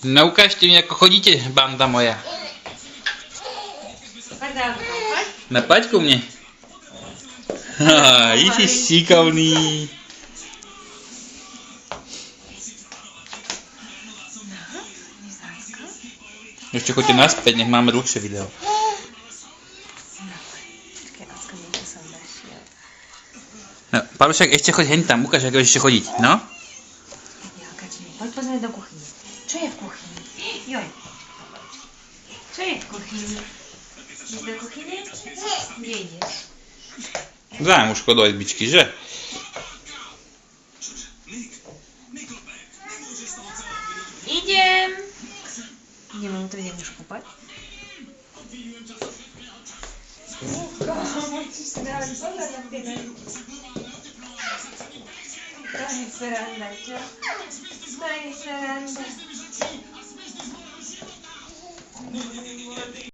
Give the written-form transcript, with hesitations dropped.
No ukážte mi, ako chodíte, banda moja. Na poď ku mne. Ty si šikovný. Ešte choďte naspäť, nech máme dlhšie video. No, Palušek, ešte choď hen tam, ukáž, ako ešte chodiť, no? Poď pozrieť do kuchyne. Čo je v kuchyni? Joj. Čo je v kuchyni? Ideš do kuchyne? Kde ideš? Zámuško do izbičky, že? Idem. Ideme mu to idem už kúpať. Musíš si dávať pozor na tie nohy. To je sranda, čo? To je sranda.